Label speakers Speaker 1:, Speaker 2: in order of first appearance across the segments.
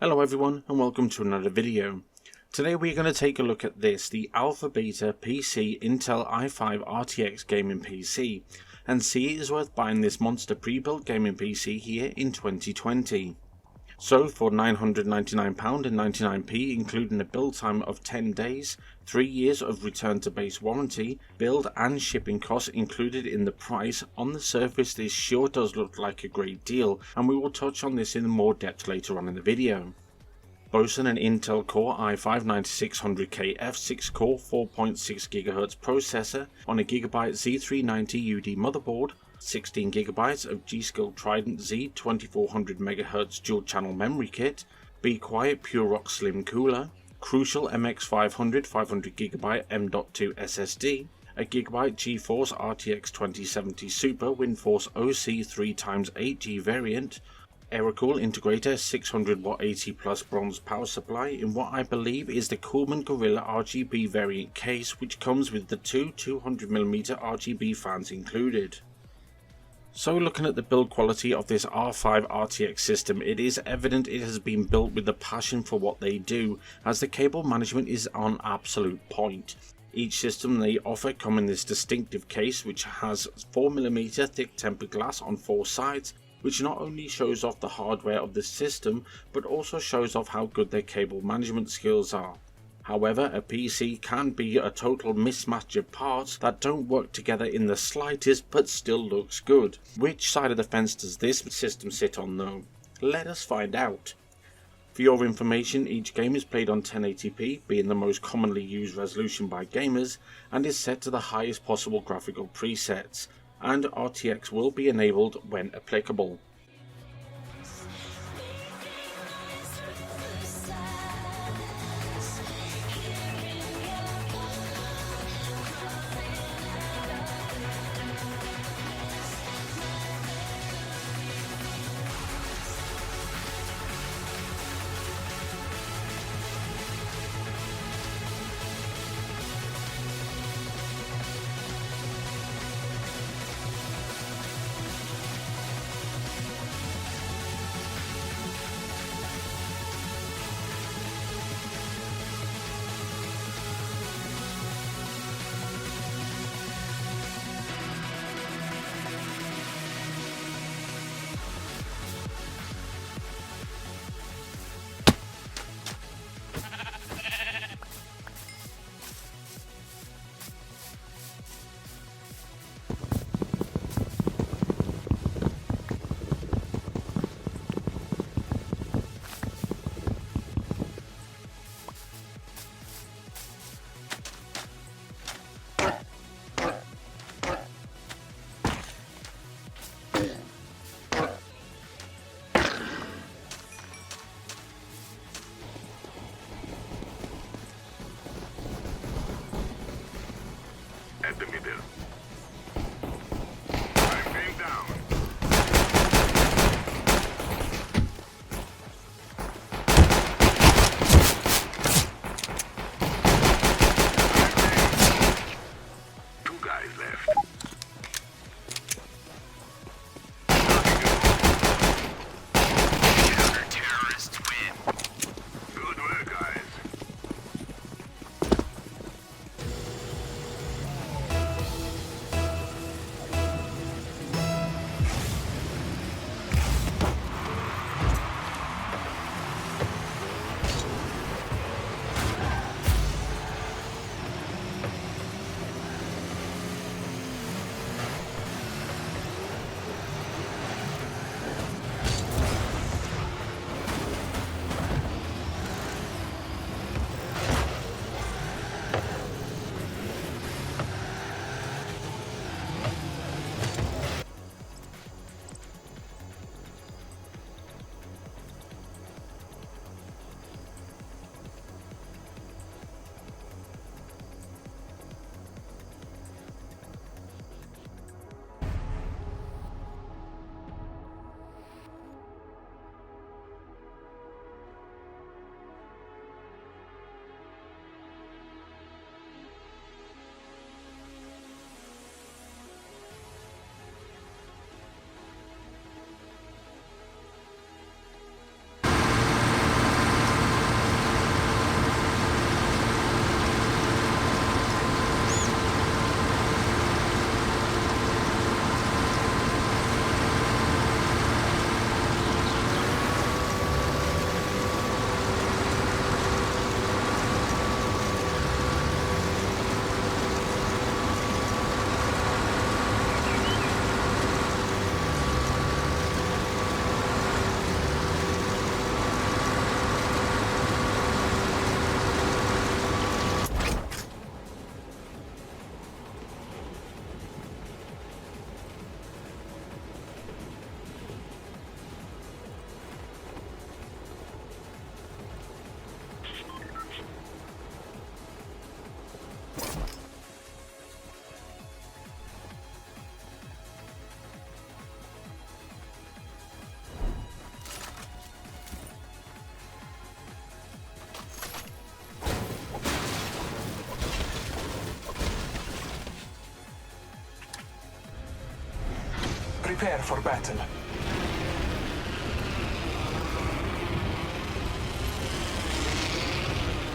Speaker 1: Hello everyone and welcome to another video. Today we're going to take a look at this, the AlphaBetaPC Intel i5 RTX gaming PC, and see it is worth buying this monster pre-built gaming PC here in 2020. So for £999.99, including a build time of 10 days, 3 years of return to base warranty, build and shipping costs included in the price, on the surface this sure does look like a great deal, and we will touch on this in more depth later on in the video. Boasting an Intel Core i5-9600K F6 core 4.6 GHz processor on a Gigabyte Z390 UD motherboard, 16GB of G-Skill Trident Z 2400MHz dual channel memory kit, BeQuiet Pure Rock Slim Cooler, Crucial MX500 500GB M.2 SSD, a Gigabyte GeForce RTX 2070 Super WindForce OC 3x8G variant, Aerocool Integrator 600W 80+ bronze power supply in what I believe is the Coolman Gorilla RGB variant case, which comes with the two 200mm RGB fans included. So looking at the build quality of this R5 RTX system, it is evident it has been built with a passion for what they do, as the cable management is on absolute point. Each system they offer come in this distinctive case which has 4mm thick tempered glass on 4 sides, which not only shows off the hardware of the system but also shows off how good their cable management skills are. However, a PC can be a total mismatch of parts that don't work together in the slightest but still looks good. Which side of the fence does this system sit on though? Let us find out. For your information, each game is played on 1080p, being the most commonly used resolution by gamers, and is set to the highest possible graphical presets, and RTX will be enabled when applicable.
Speaker 2: Prepare for battle.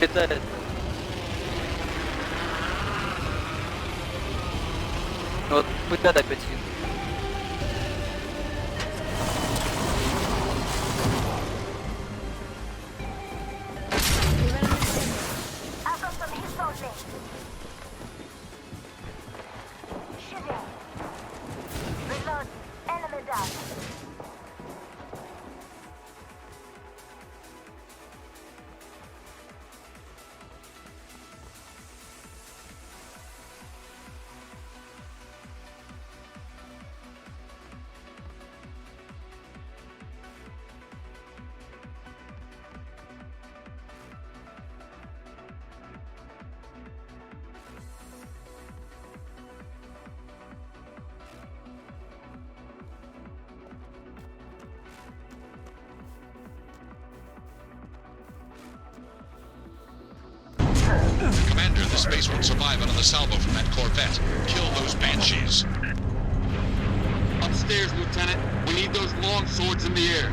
Speaker 3: Это... Вот, куда опять?
Speaker 4: Commander, the space won't survive under the salvo from that Corvette. Kill those banshees.
Speaker 5: Upstairs, Lieutenant. We need those long swords in the air.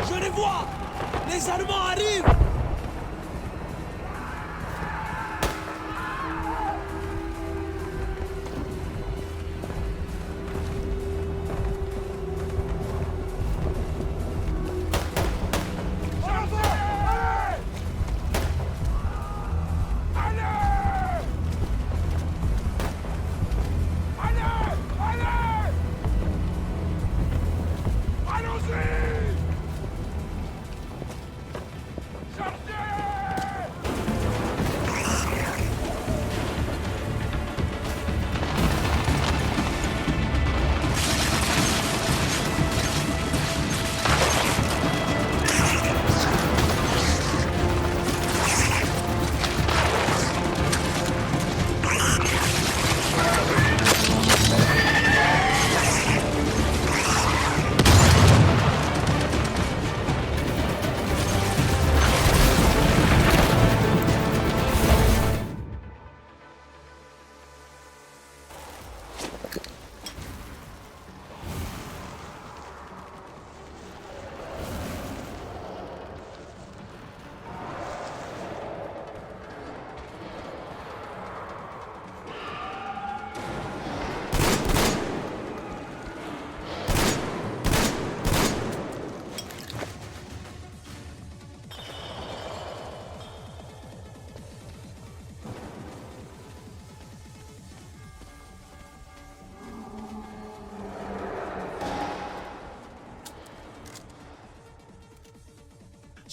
Speaker 6: Je les vois! Les Allemands arrivent!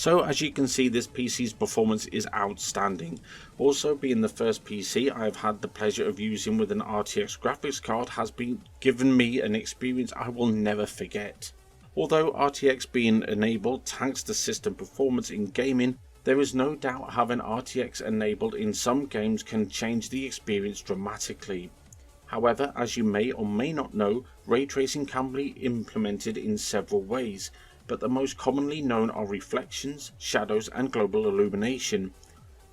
Speaker 1: So as you can see, this PC's performance is outstanding. Also, being the first PC I have had the pleasure of using with an RTX graphics card has given me an experience I will never forget. Although RTX being enabled tanks the system performance in gaming, there is no doubt having RTX enabled in some games can change the experience dramatically. However, as you may or may not know, ray tracing can be implemented in several ways, but the most commonly known are reflections, shadows and global illumination.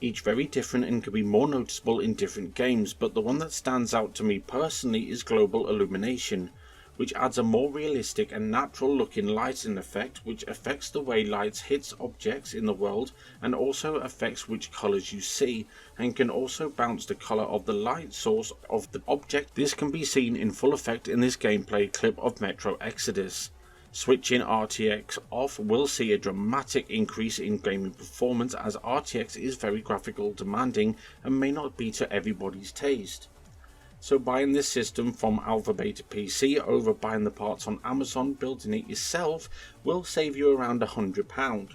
Speaker 1: Each very different and can be more noticeable in different games, but the one that stands out to me personally is global illumination, which adds a more realistic and natural looking lighting effect, which affects the way light hits objects in the world and also affects which colours you see, and can also bounce the colour of the light source of the object. This can be seen in full effect in this gameplay clip of Metro Exodus. Switching RTX off will see a dramatic increase in gaming performance, as RTX is very graphical demanding and may not be to everybody's taste. So buying this system from AlphaBetaPC over buying the parts on Amazon, building it yourself, will save you around £100.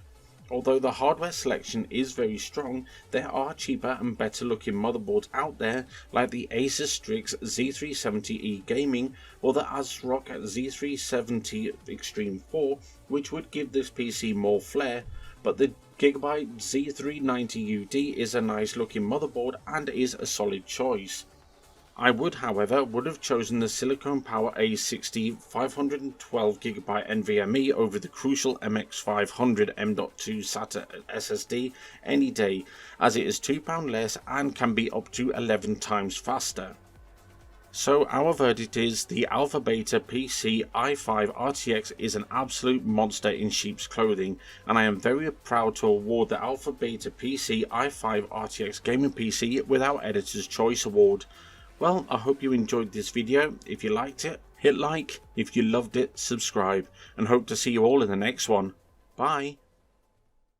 Speaker 1: Although the hardware selection is very strong, there are cheaper and better looking motherboards out there, like the Acer Strix Z370E Gaming or the ASRock Z370 Extreme 4, which would give this PC more flair, but the Gigabyte Z390UD is a nice looking motherboard and is a solid choice. I would, however, have chosen the Silicon Power A60 512GB NVMe over the crucial MX500 M.2 SATA SSD any day, as it is £2 less and can be up to 11 times faster. So our verdict is the AlphaBetaPC i5 RTX is an absolute monster in sheep's clothing, and I am very proud to award the AlphaBetaPC i5 RTX Gaming PC with our Editor's Choice Award. Well, I hope you enjoyed this video. If you liked it, hit like. If you loved it, subscribe, and hope to see you all in the next one. Bye.